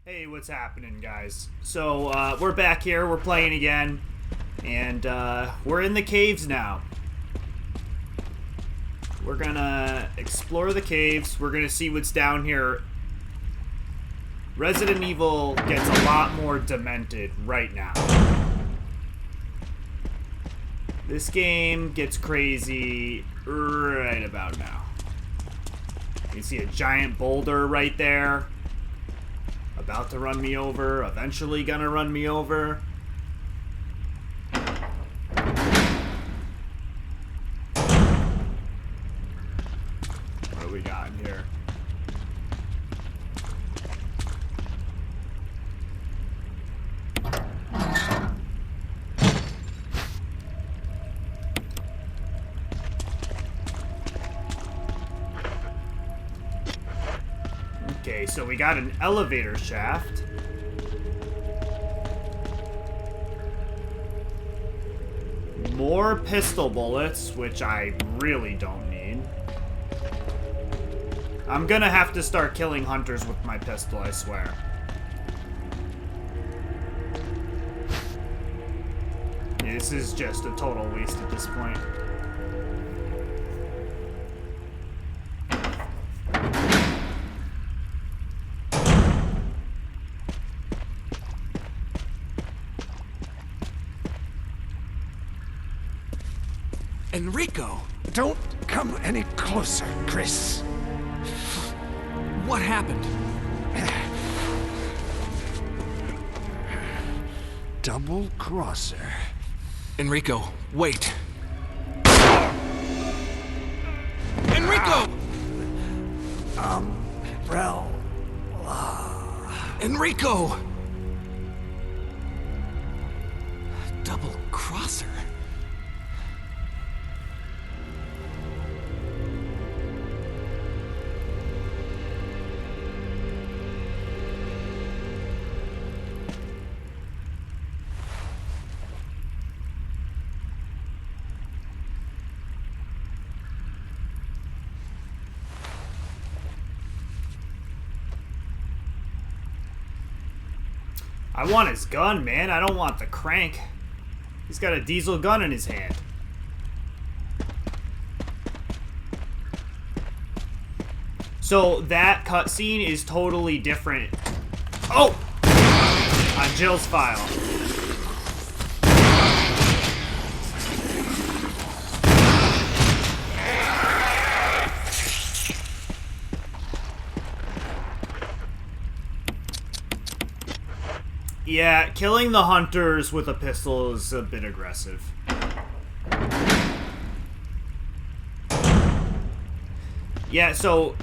Hey, what's happening, guys? So, we're back here, we're playing again, and, we're in the caves now. We're gonna explore the caves, we're gonna see what's down here. Resident Evil gets a lot more demented right now. This game gets crazy right about now. You see a giant boulder right there. About to run me over, eventually gonna run me over. What do we got in here? Okay, so we got an elevator shaft. More pistol bullets, which I really don't need. I'm gonna have to start killing hunters with my pistol, I swear. Yeah, this is just a total waste at this point. Enrico! Don't come any closer, Chris. What happened? Double crosser. Enrico, wait. Enrico! Umbrella. Enrico! Double crosser? I want his gun, man. I don't want the crank. He's got a diesel gun in his hand. So that cutscene is totally different. Oh! On Jill's file. Yeah, killing the hunters with a pistol is a bit aggressive. Yeah, so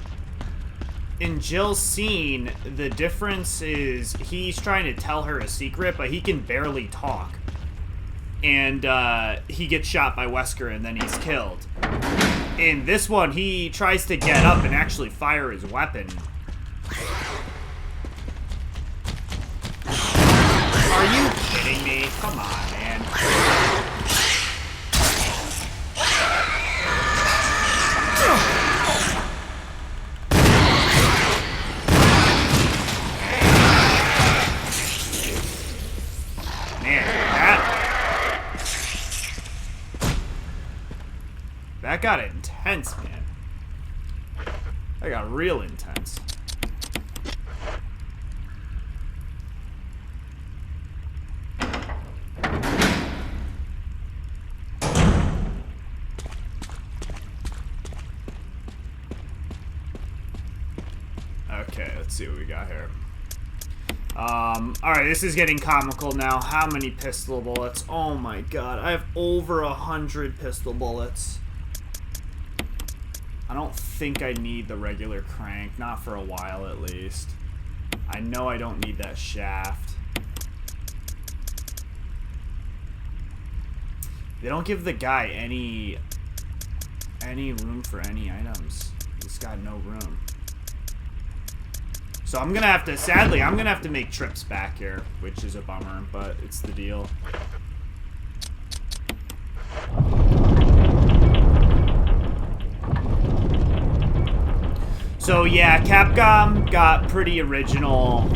in Jill's scene, the difference is he's trying to tell her a secret, but he can barely talk. And he gets shot by Wesker and then he's killed. In this one, he tries to get up and actually fire his weapon. Are you kidding me? Come on, man. Man, that got intense, man. That got real intense. Okay, let's see what we got here. Alright, this is getting comical now. How many pistol bullets? Oh my god, I have over 100 pistol bullets. I don't think I need the regular crank, not for a while at least. I know I don't need that shaft. They don't give the guy any room for any items. He's got no room. So I'm gonna have to, sadly, I'm gonna have to make trips back here, which is a bummer, but it's the deal. So yeah, Capcom got pretty original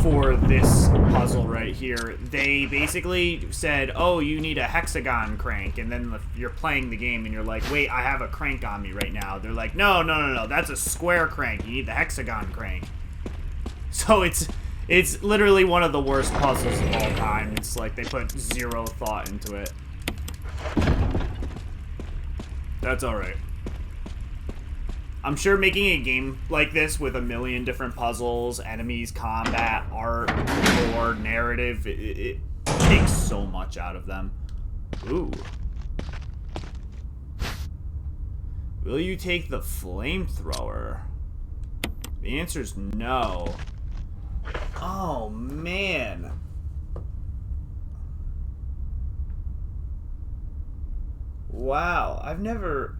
for this puzzle right here. They basically said, oh, you need a hexagon crank, and then you're playing the game and you're like, wait, I have a crank on me right now. They're like, no, that's a square crank. You need the hexagon crank. So it's literally one of the worst puzzles of all time. It's like they put zero thought into it. That's alright. I'm sure making a game like this with a million different puzzles, enemies, combat, art, lore, narrative, it takes so much out of them. Ooh. Will you take the flamethrower? The answer's no. Oh, man. Wow, I've never...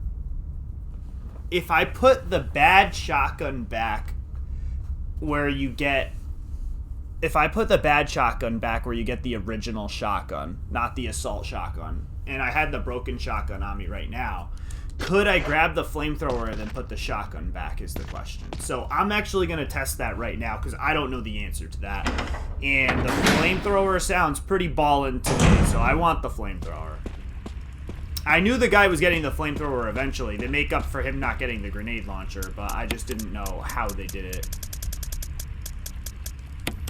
If I put the bad shotgun back where you get... If I put the bad shotgun back where you get the original shotgun, not the assault shotgun, and I had the broken shotgun on me right now, could I grab the flamethrower and then put the shotgun back is the question. So I'm actually going to test that right now because I don't know the answer to that. And the flamethrower sounds pretty ballin' to me, so I want the flamethrower. I knew the guy was getting the flamethrower eventually. They make up for him not getting the grenade launcher, but I just didn't know how they did it.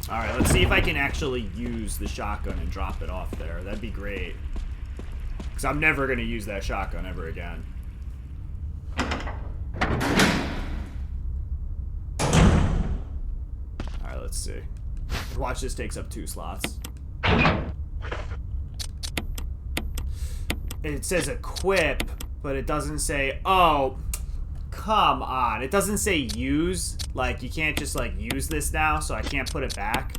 Alright, let's see if I can actually use the shotgun and drop it off there. That'd be great. Because I'm never going to use that shotgun ever again. Alright, let's see. Watch, this takes up 2 slots. It says equip, but it doesn't say, oh, come on. It doesn't say use. Like, you can't just, like, use this now, so I can't put it back.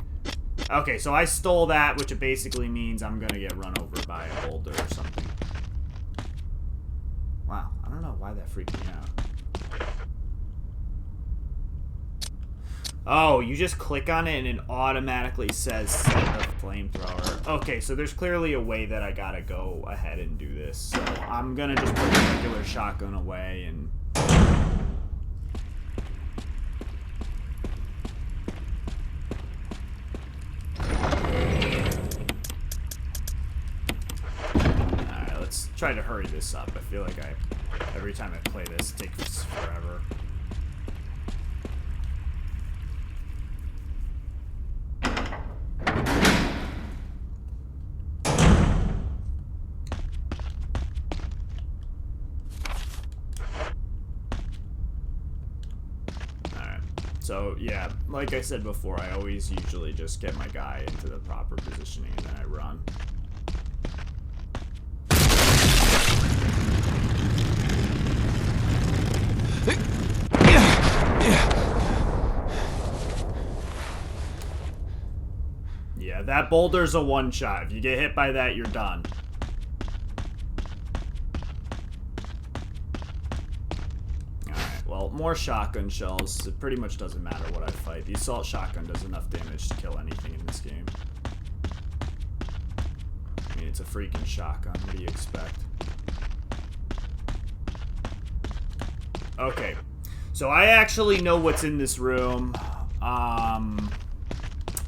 Okay, so I stole that, which basically means I'm gonna get run over by a boulder or something. Wow, I don't know why that freaked me out. Oh, you just click on it and it automatically says set the flamethrower. Okay, so there's clearly a way that I gotta go ahead and do this. So I'm gonna just put the regular shotgun away and... Alright, let's try to hurry this up. I feel like every time I play this, it takes forever. So, yeah, like I said before, I always usually just get my guy into the proper positioning and then I run. Yeah, that boulder's a one-shot. If you get hit by that, you're done. Well, more shotgun shells. It pretty much doesn't matter what I fight. The assault shotgun does enough damage to kill anything in this game. I mean, it's a freaking shotgun. What do you expect? Okay. So I actually know what's in this room.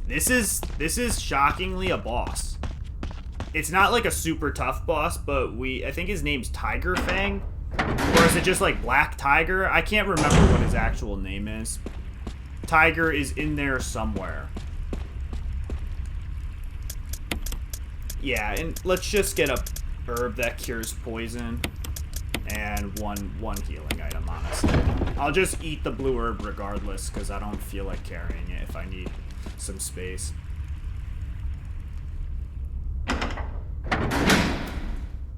This is shockingly a boss. It's not like a super tough boss, but I think his name's Tiger Fang. Or is it just like Black Tiger? I can't remember what his actual name is. Tiger is in there somewhere. Yeah, and let's just get a herb that cures poison. And one healing item, honestly. I'll just eat the blue herb regardless, because I don't feel like carrying it if I need some space.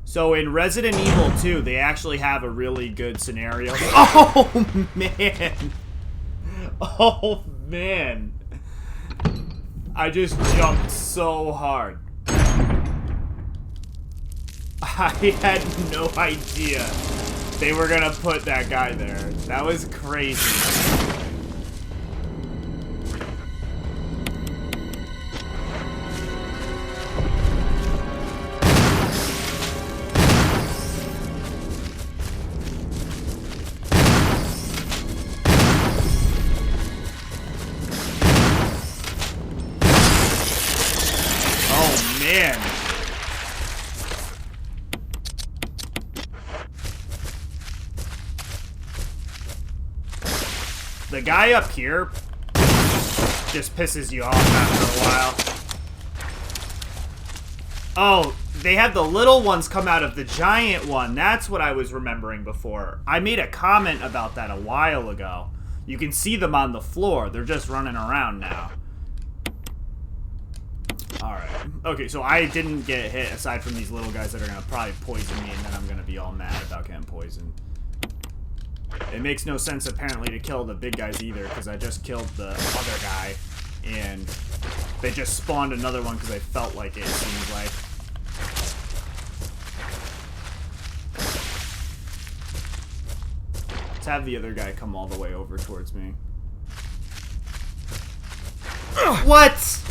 So in Resident Evil 2, they actually have a really good scenario. Oh, man. Oh, man. I just jumped so hard. I had no idea they were gonna put that guy there. That was crazy. man. The guy up here just pisses you off after a while. Oh, they have the little ones come out of the giant one. That's what I was remembering before. I made a comment about that a while ago. You can see them on the floor. They're just running around now. Alright. Okay, so I didn't get hit aside from these little guys that are going to probably poison me, and then I'm going to be all mad about getting poisoned. It makes no sense, apparently, to kill the big guys either, because I just killed the other guy, and they just spawned another one because I felt like it seems like. Let's have the other guy come all the way over towards me. What?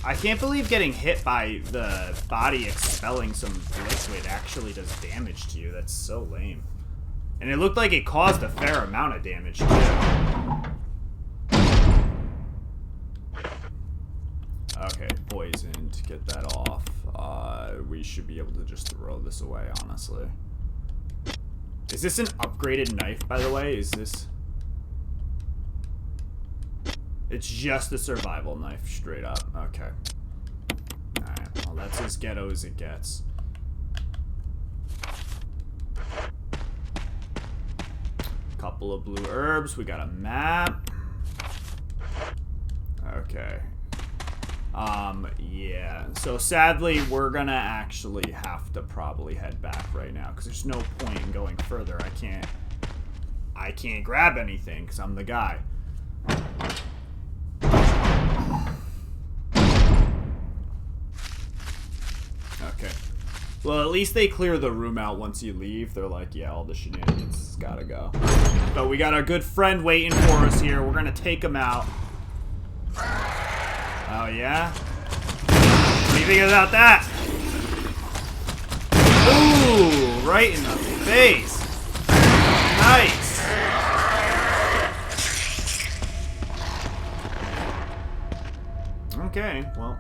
I can't believe getting hit by the body expelling some liquid actually does damage to you. That's so lame. And it looked like it caused a fair amount of damage, too. Okay, poisoned. Get that off. We should be able to just throw this away, honestly. Is this an upgraded knife, by the way? Is this... It's just a survival knife, straight up. Okay. Alright, well, that's as ghetto as it gets. Couple of blue herbs. We got a map. Okay. Yeah. So, sadly, we're gonna actually have to probably head back right now, because there's no point in going further. I can't grab anything, because I'm the guy. Okay. Well, at least they clear the room out once you leave. They're like, yeah, all the shenanigans gotta go. But we got our good friend waiting for us here. We're gonna take him out. Oh, yeah? What do you think about that? Ooh, right in the face. Nice. Okay, well...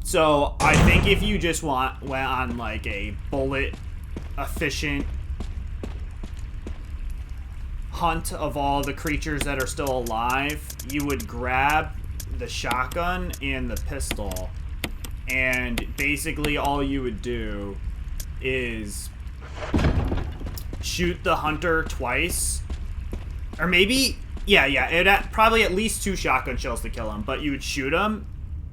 So, I think if you just went on, like, a bullet-efficient hunt of all the creatures that are still alive, you would grab the shotgun and the pistol, and basically all you would do is shoot the hunter twice, or maybe, yeah, it'd probably at least 2 shotgun shells to kill him, but you would shoot him,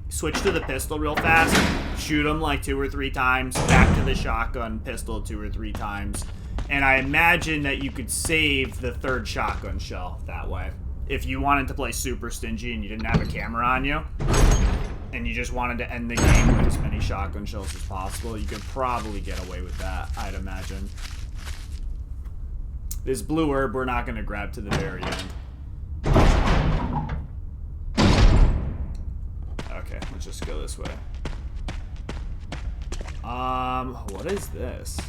switch to the pistol real fast, shoot him like 2 or 3 times, back to the shotgun, pistol 2 or 3 times, and I imagine that you could save the 3rd shotgun shell that way. If you wanted to play super stingy and you didn't have a camera on you, and you just wanted to end the game with as many shotgun shells as possible, you could probably get away with that, I'd imagine. This blue herb we're not going to grab to the very end. Okay, let's just go this way. What is this?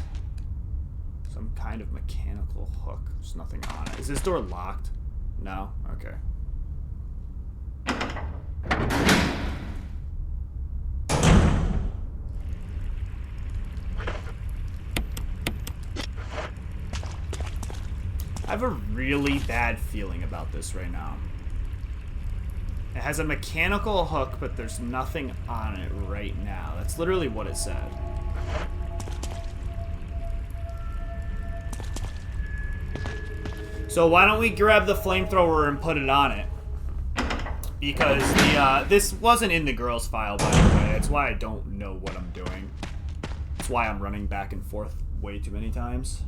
Some kind of mechanical hook. There's nothing on it. Is this door locked? No? Okay. I have a really bad feeling about this right now. It has a mechanical hook, but there's nothing on it right now. That's literally what it said. So why don't we grab the flamethrower and put it on it? Because this wasn't in the girls file, by the way. That's why I don't know what I'm doing. That's why I'm running back and forth way too many times.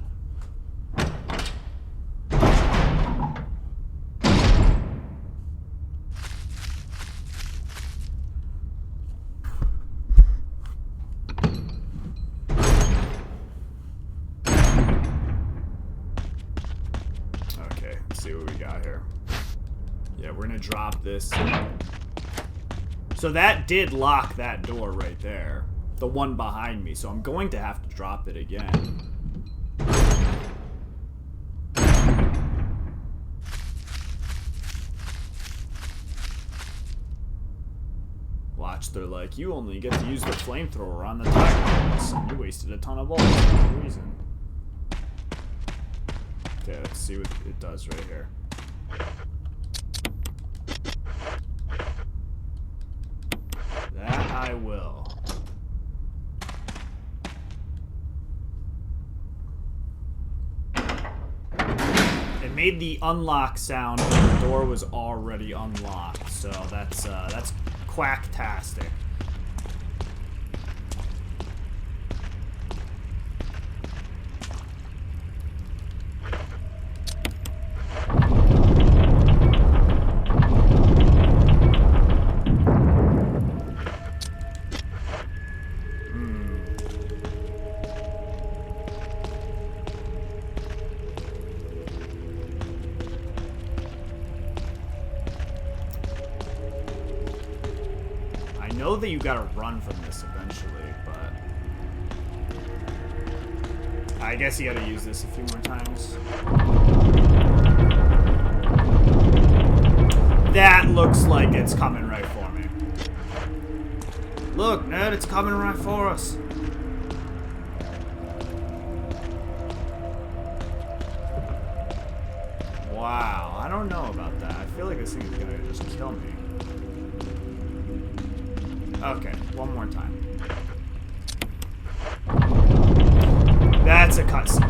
Yeah, we're gonna drop this. So that did lock that door right there. The one behind me. So I'm going to have to drop it again. Watch, they're like, you only get to use the flamethrower on the time. You wasted a ton of bullets for no reason. Okay, let's see what it does right here. That I will. It made the unlock sound when the door was already unlocked, so that's quacktastic. I know that you gotta run from this eventually, but I guess you gotta use this a few more times. That looks like it's coming right for me. Look, Ned, it's coming right for us. Wow, I don't know about that. I feel like this thing is gonna just kill me. Okay, one more time. That's a cutscene.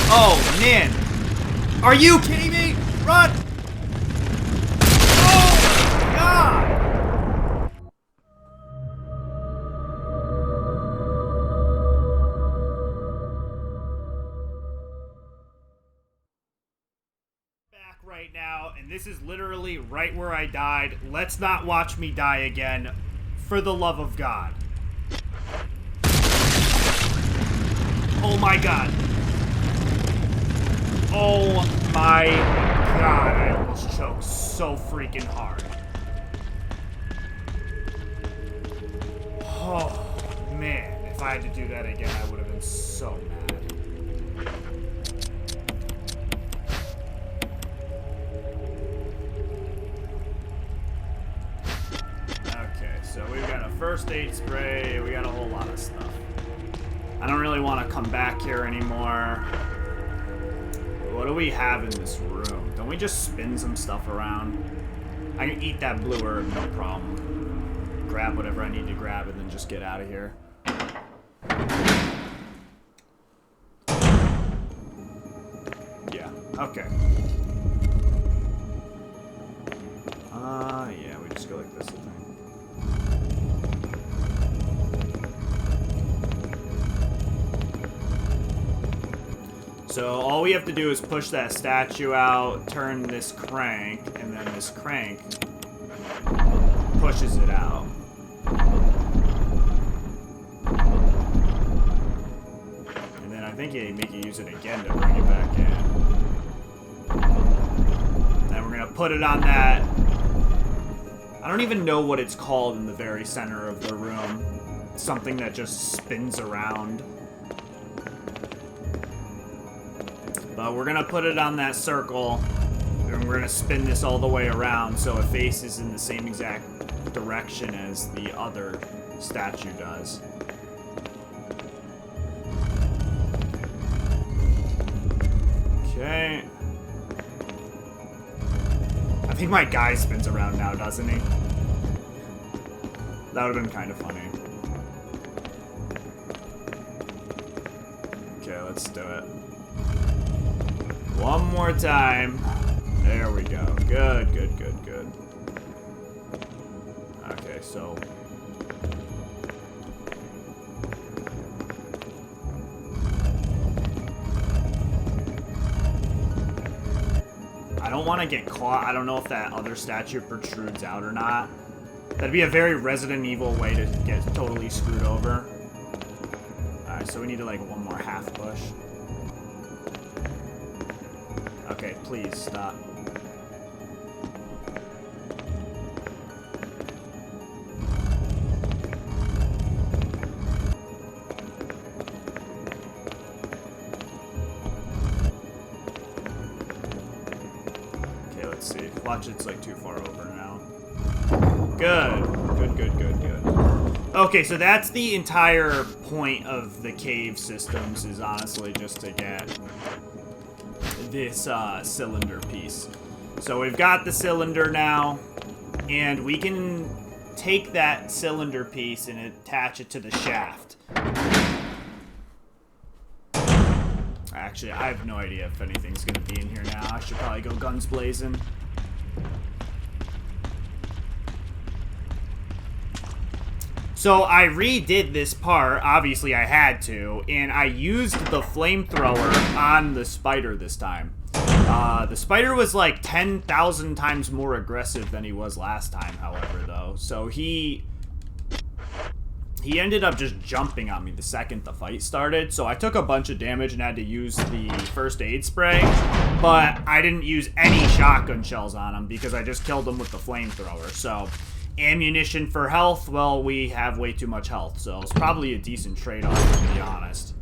Oh, man. Are you kidding me? Run! Oh, my God! Right now, and this is literally right where I died. Let's not watch me die again, for the love of God. Oh my God. Oh my God, I almost choked so freaking hard. Oh man, if I had to do that again, I would have been so mad. So we've got a first aid spray, we got a whole lot of stuff. I don't really want to come back here anymore. What do we have in this room? Don't we just spin some stuff around? I can eat that blue herb, no problem. Grab whatever I need to grab and then just get out of here. Yeah, okay. Yeah, we just go like this, I think. So all we have to do is push that statue out, turn this crank, and then this crank pushes it out. And then I think you make you use it again to bring it back in. And we're gonna put it on that. I don't even know what it's called in the very center of the room. Something that just spins around. But we're gonna put it on that circle, and we're gonna spin this all the way around so it faces in the same exact direction as the other statue does. Okay. I think my guy spins around now, doesn't he? That would have been kind of funny. Okay, let's do it. One more time. There we go. Good, good, good, good. Okay, so... I don't want to get caught. I don't know if that other statue protrudes out or not. That'd be a very Resident Evil way to get totally screwed over. Alright, so we need to like one more half push. Okay, please stop. Okay, let's see. Watch, it's like too far over now. Good. Good. Okay, so that's the entire point of the cave systems, is honestly just to get this cylinder piece. So we've got the cylinder now, and we can take that cylinder piece and attach it to the shaft. Actually, I have no idea if anything's going to be in here now. I should probably go guns blazing. So I redid this part, obviously I had to, and I used the flamethrower on the spider this time. The spider was like 10,000 times more aggressive than he was last time, however, though. So he ended up just jumping on me the second the fight started. So I took a bunch of damage and had to use the first aid spray, but I didn't use any shotgun shells on him because I just killed him with the flamethrower. So ammunition for health, well, we have way too much health, so it's probably a decent trade-off, to be honest.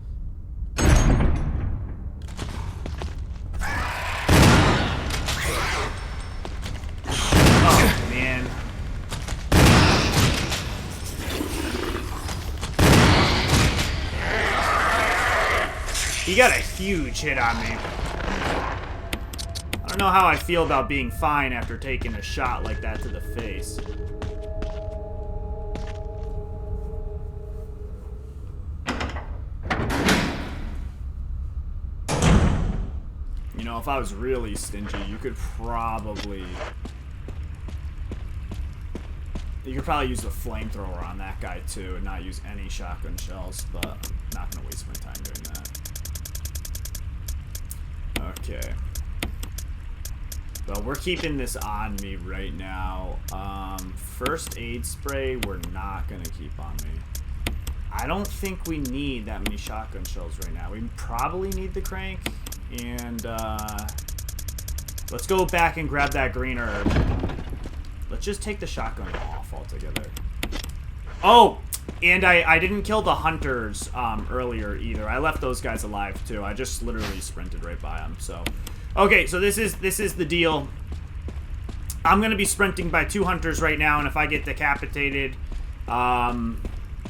Oh, man. He got a huge hit on me. I don't know how I feel about being fine after taking a shot like that to the face. You know, if I was really stingy, you could probably use the flamethrower on that guy too and not use any shotgun shells, but I'm not gonna waste my time doing that. Okay. So we're keeping this on me right now. First aid spray, we're not gonna keep on me. I don't think we need that many shotgun shells right now. We probably need the crank. And, let's go back and grab that green herb. Let's just take the shotgun off altogether. Oh! And I didn't kill the hunters, earlier either. I left those guys alive, too. I just literally sprinted right by them, so. Okay, so this is the deal. I'm gonna be sprinting by 2 hunters right now, and if I get decapitated, I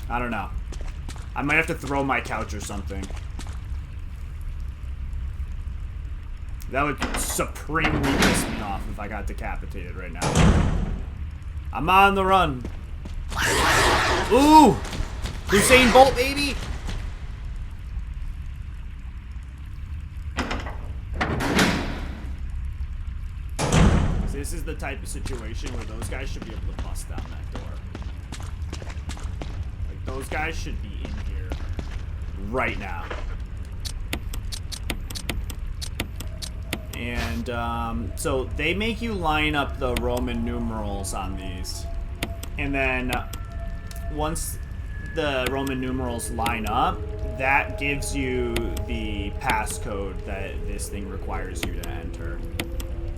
don't know. I might have to throw my couch or something. That would supremely piss me off if I got decapitated right now. I'm on the run. Ooh! Usain Bolt, baby! This is the type of situation where those guys should be able to bust down that door. Like, those guys should be in here right now. And, so they make you line up the Roman numerals on these. And then, once the Roman numerals line up, that gives you the passcode that this thing requires you to enter.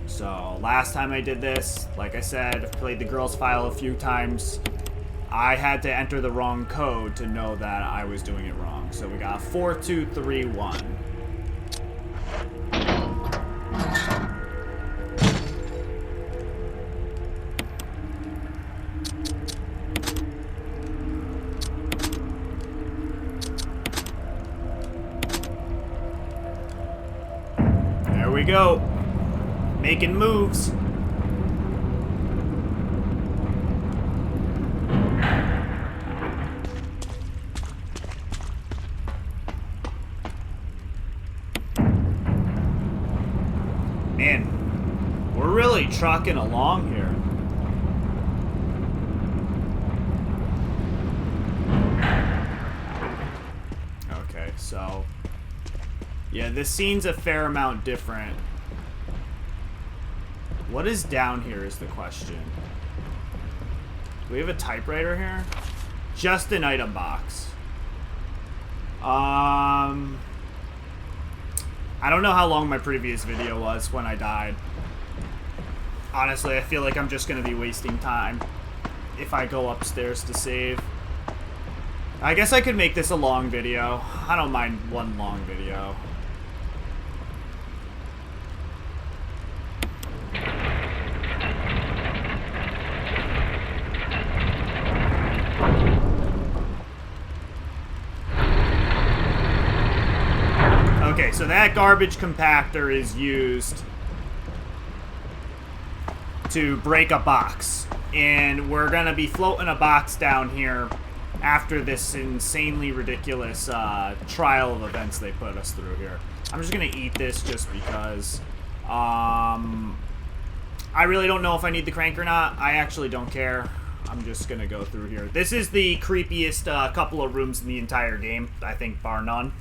So, last time I did this, like I said, I've played the girls' file a few times. I had to enter the wrong code to know that I was doing it wrong. So we got 4231. There we go. Making moves. Man, we're really trucking along here. Okay, so yeah, this scene's a fair amount different. What is down here is the question. Do we have a typewriter here? Just an item box. I I don't know how long my previous video was when I died. Honestly, I feel like I'm just going to be wasting time if I go upstairs to save. I guess I could make this a long video. I don't mind one long video. Okay, so that garbage compactor is used to break a box. And we're going to be floating a box down here after this insanely ridiculous trial of events they put us through here. I'm just going to eat this just because. I really don't know if I need the crank or not. I actually don't care. I'm just going to go through here. This is the creepiest couple of rooms in the entire game, I think, bar none.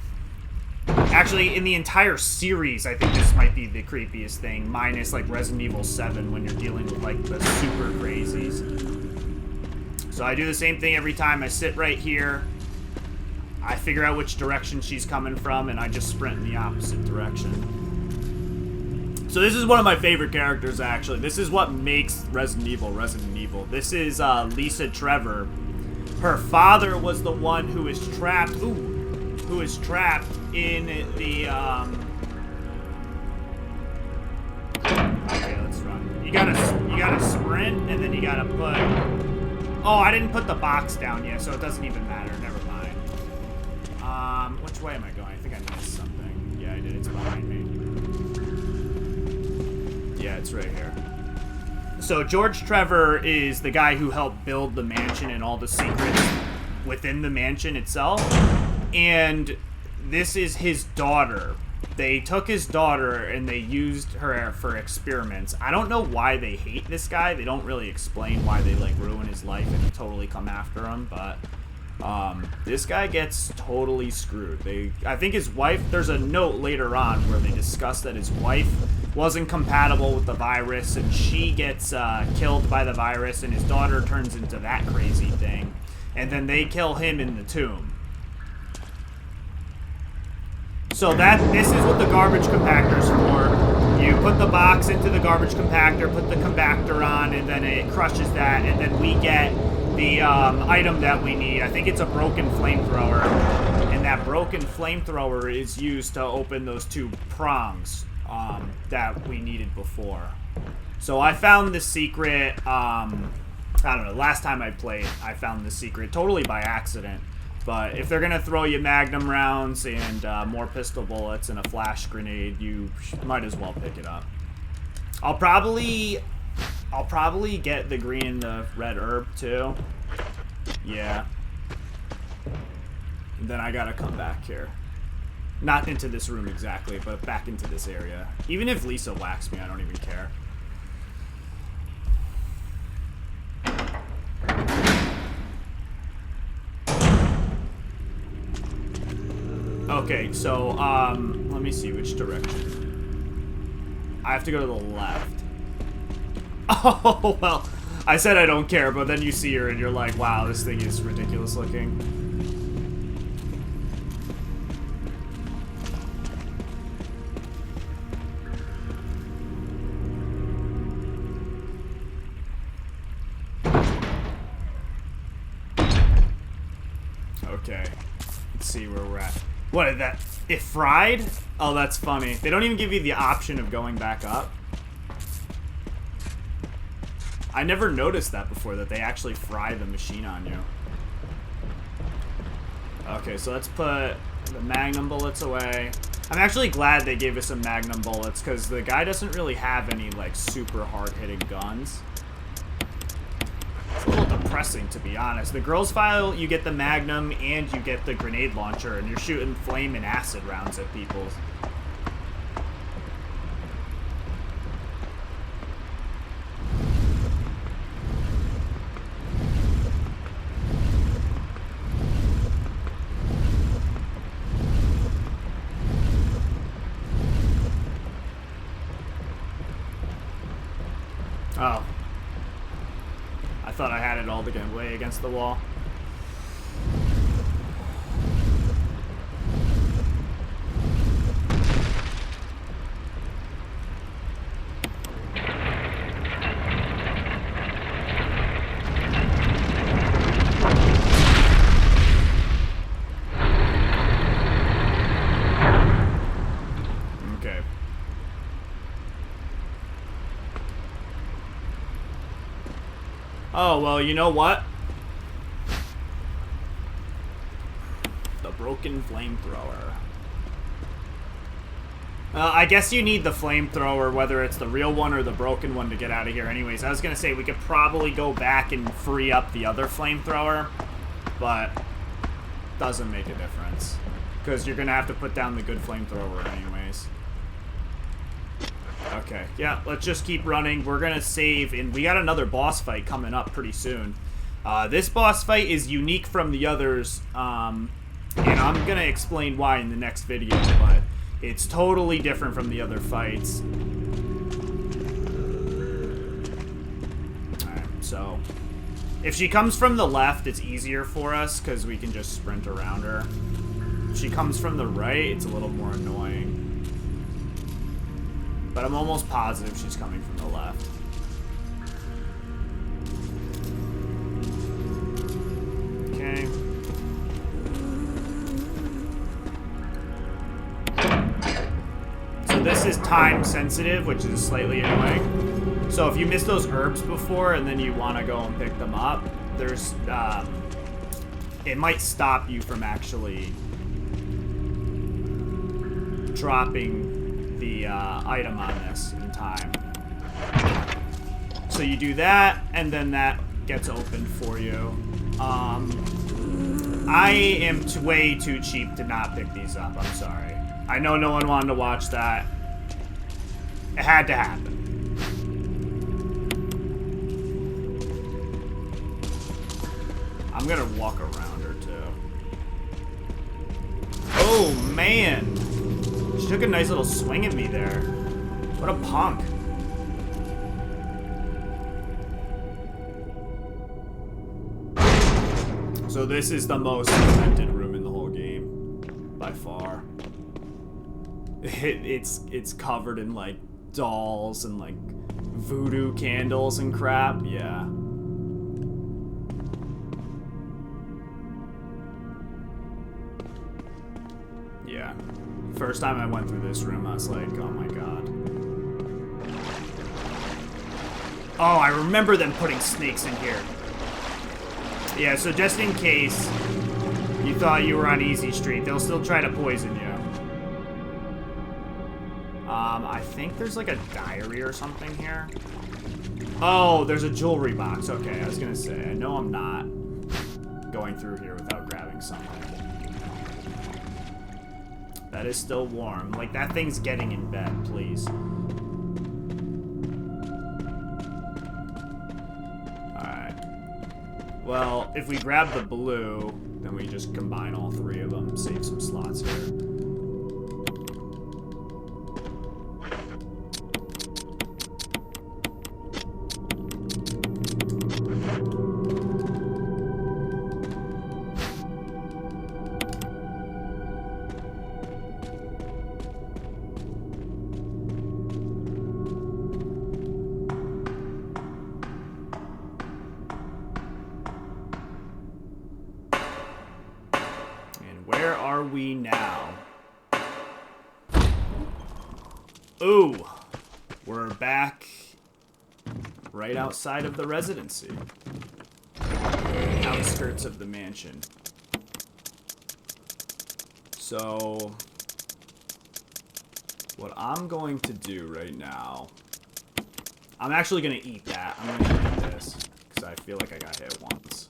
Actually, in the entire series, I think this might be the creepiest thing, minus, like, Resident Evil 7 when you're dealing with, like, the super crazies. So I do the same thing every time. I sit right here, I figure out which direction she's coming from, and I just sprint in the opposite direction. So this is one of my favorite characters, actually. This is what makes Resident Evil Resident Evil. This is Lisa Trevor. Her father was the one who is trapped... Ooh. Who is trapped in the, Okay, let's run. You gotta sprint, and then you gotta put... Oh, I didn't put the box down yet, so it doesn't even matter. Never mind. Which way am I going? I think I missed something. Yeah, I did. It's behind me. Yeah, it's right here. So, George Trevor is the guy who helped build the mansion and all the secrets within the mansion itself. And this is his daughter. They took his daughter and they used her for experiments. I don't know why they hate this guy. They don't really explain why they, like, ruin his life and totally come after him. But this guy gets totally screwed. I think his wife, there's a note later on where they discuss that his wife wasn't compatible with the virus and she gets killed by the virus and his daughter turns into that crazy thing. And then they kill him in the tomb. So this is what the garbage compactor's for. You put the box into the garbage compactor, put the compactor on, and then it crushes that, and then we get the item that we need. I think it's a broken flamethrower, and that broken flamethrower is used to open those two prongs that we needed before. So I found the secret, I don't know, last time I played, I found the secret totally by accident. But if they're going to throw you magnum rounds and more pistol bullets and a flash grenade, you might as well pick it up. I'll probably get the green and the red herb too. Yeah. And then I got to come back here. Not into this room exactly, but back into this area. Even if Lisa whacks me, I don't even care. Okay, so, let me see which direction. I have to go to the left. Oh, well, I said I don't care, but then you see her and you're like, wow, this thing is ridiculous looking. Okay, let's see where we're at. What is that? It fried? Oh, that's funny. They don't even give you the option of going back up. I never noticed that before, that they actually fry the machine on you. Okay, so let's put the magnum bullets away. I'm actually glad they gave us some magnum bullets, because the guy doesn't really have any, like, super hard-hitting guns. It's a little depressing, to be honest. The girls' file, you get the magnum and you get the grenade launcher, and you're shooting flame and acid rounds at people. Oh. I thought I had it all the way against the wall. Oh, well, you know what? The broken flamethrower. I guess you need the flamethrower, whether it's the real one or the broken one, to get out of here anyways. I was going to say we could probably go back and free up the other flamethrower, but doesn't make a difference. Because you're going to have to put down the good flamethrower anyways. Okay, yeah, let's just keep running. We're going to save, and we got another boss fight coming up pretty soon. This boss fight is unique from the others, and I'm going to explain why in the next video, but it's totally different from the other fights. Alright, so if she comes from the left, it's easier for us because we can just sprint around her. If she comes from the right, it's a little more annoying. But I'm almost positive she's coming from the left. Okay. So this is time sensitive, which is slightly annoying. So if you missed those herbs before and then you want to go and pick them up, there's it might stop you from actually dropping the item on this in time. So you do that, and then that gets opened for you. I am way too cheap to not pick these up. I'm sorry. I know no one wanted to watch that. It had to happen. I'm gonna walk around her too. Oh man! She took a nice little swing at me there. What a punk. So this is the most tormented room in the whole game, by far. It's covered in like dolls and like voodoo candles and crap. Yeah. Yeah. First time I went through this room, I was like, oh my god. Oh, I remember them putting snakes in here. Yeah, so just in case you thought you were on Easy Street, they'll still try to poison you. I think there's like a diary or something here. Oh, there's a jewelry box. Okay, I was gonna say, I know I'm not going through here without grabbing something. That is still warm. Like, that thing's getting in bed, please. Alright. Well, if we grab the blue, then we just combine all three of them, save some slots here. Where are we now? Ooh, we're back right outside of the residency. Outskirts of the mansion. So, what I'm going to do right now, I'm actually going to eat that. I'm going to eat this, because I feel like I got hit once.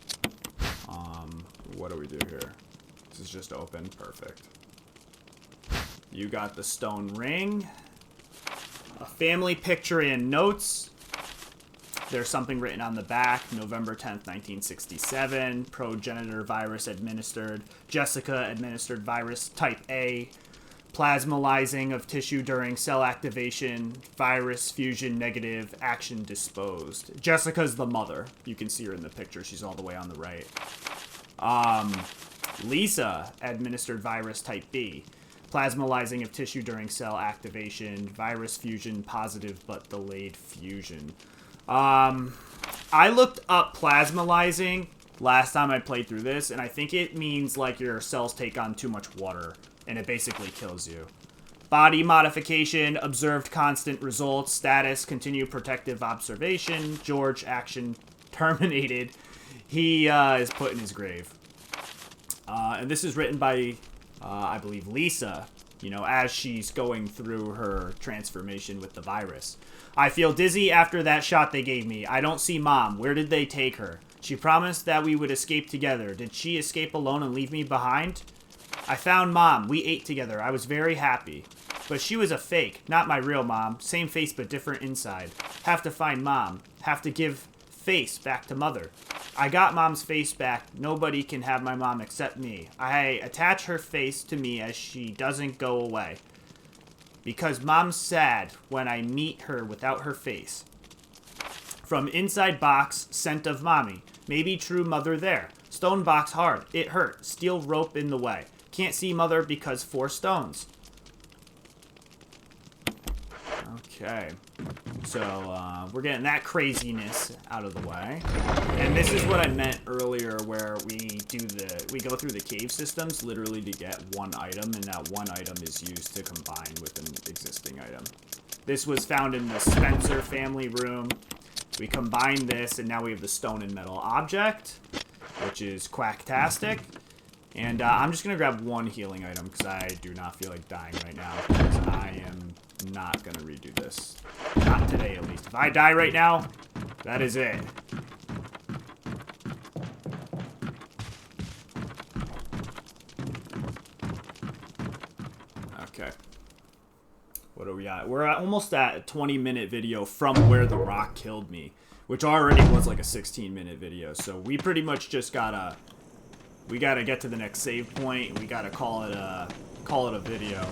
What do we do here? This is just open. Perfect. You got the stone ring. A family picture and notes. There's something written on the back. November 10th, 1967. Progenitor virus administered. Jessica administered virus type A. Plasmalizing of tissue during cell activation. Virus fusion negative. Action disposed. Jessica's the mother. You can see her in the picture. She's all the way on the right. Lisa administered virus type B. Plasmalizing of tissue during cell activation. Virus fusion positive but delayed fusion. I looked up plasmalizing last time I played through this, and I think it means like your cells take on too much water, and it basically kills you. Body modification, observed constant results, status, continue protective observation, George action terminated, he is put in his grave. And this is written by, I believe, Lisa, you know, as she's going through her transformation with the virus. I feel dizzy after that shot they gave me. I don't see Mom. Where did they take her? She promised that we would escape together. Did she escape alone and leave me behind? I found Mom. We ate together. I was very happy. But she was a fake, not my real mom. Same face but different inside. Have to find Mom. Have to give face back to Mother. I got Mom's face back. Nobody can have my mom except me. I attach her face to me as she doesn't go away. Because Mom's sad when I meet her without her face. From inside box, scent of mommy. Maybe true Mother there. Stone box hard. It hurt. Steel rope in the way. Can't see Mother because 4 stones. Okay. So, we're getting that craziness out of the way. And this is what I meant earlier where we go through the cave systems literally to get one item, and that one item is used to combine with an existing item. This was found in the Spencer family room. We combined this, and now we have the stone and metal object, which is quacktastic. And I'm just going to grab one healing item because I do not feel like dying right now, because I am not going to redo this. Not today, at least. If I die right now, that is it. Okay. What are we at? We're almost at a 20-minute video from where the rock killed me, which already was like a 16-minute video. So we pretty much just gotta... We gotta get to the next save point. We gotta call it a video.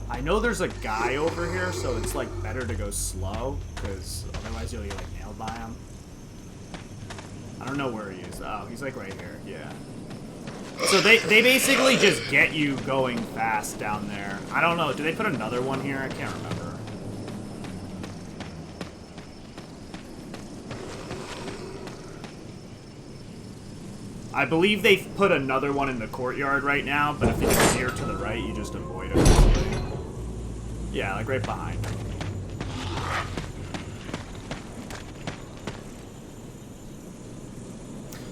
I know there's a guy over here, so it's like better to go slow, because otherwise you'll get like nailed by him. I don't know where he is. Oh, he's like right here. Yeah. So they basically just get you going fast down there. I don't know. Do they put another one here? I can't remember. I believe they've put another one in the courtyard right now, but if it's near to the right, you just avoid it. Yeah, like right behind.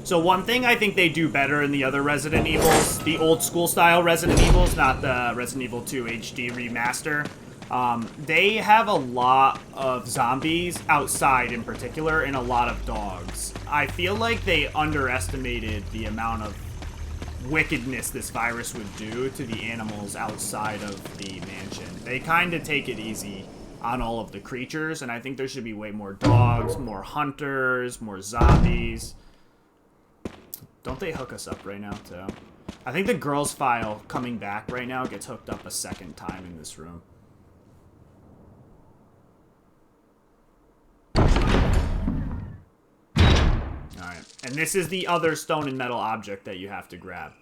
So one thing I think they do better in the other Resident Evils, the old school style Resident Evils, not the Resident Evil 2 HD remaster, they have a lot of zombies outside in particular, and a lot of dogs. I feel like they underestimated the amount of wickedness this virus would do to the animals outside of the mansion. They kind of take it easy on all of the creatures, and I think there should be way more dogs, more hunters, more zombies. Don't they hook us up right now, too? I think the girls' file coming back right now gets hooked up a second time in this room. Alright, and this is the other stone and metal object that you have to grab.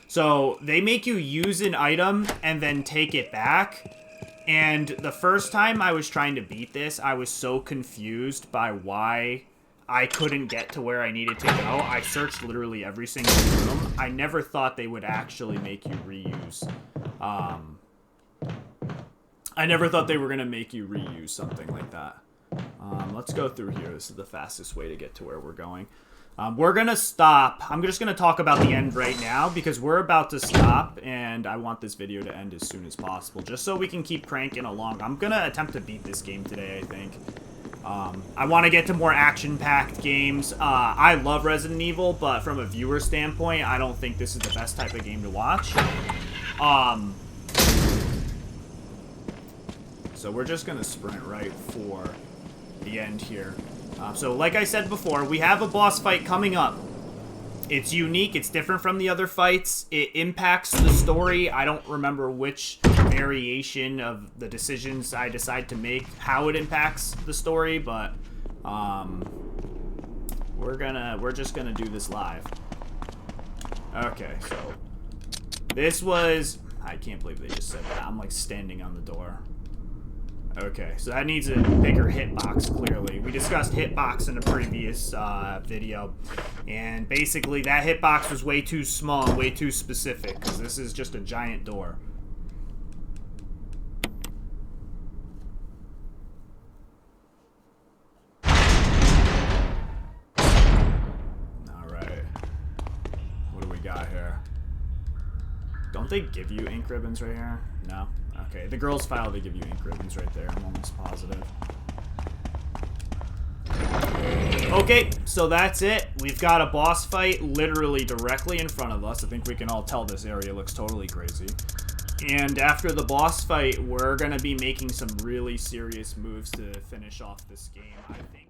So, they make you use an item and then take it back. And the first time I was trying to beat this, I was so confused by why I couldn't get to where I needed to go. I searched literally every single room. I never thought they would actually make you reuse. I never thought they were going to make you reuse something like that. Let's go through here. This is the fastest way to get to where we're going. We're going to stop. I'm just going to talk about the end right now because we're about to stop, and I want this video to end as soon as possible, just so we can keep cranking along. I'm going to attempt to beat this game today, I think. I want to get to more action-packed games. I love Resident Evil, but from a viewer standpoint, I don't think this is the best type of game to watch. So we're just going to sprint right for the end here. So like I said before, we have a boss fight coming up. It's unique. It's different from the other fights. It impacts the story. I don't remember which variation of the decisions I decide to make, how it impacts the story, but we're just gonna do this live. Okay, so this was, I can't believe they just said that. I'm like standing on the door. Okay, so that needs a bigger hitbox, clearly. We discussed hitbox in a previous video, and basically that hitbox was way too small and way too specific, because this is just a giant door. got here? Don't they give you ink ribbons right here? No? Okay, the girls' file, they give you ink ribbons right there. I'm almost positive. Okay, so that's it. We've got a boss fight literally directly in front of us. I think we can all tell this area looks totally crazy. And after the boss fight, we're going to be making some really serious moves to finish off this game, I think.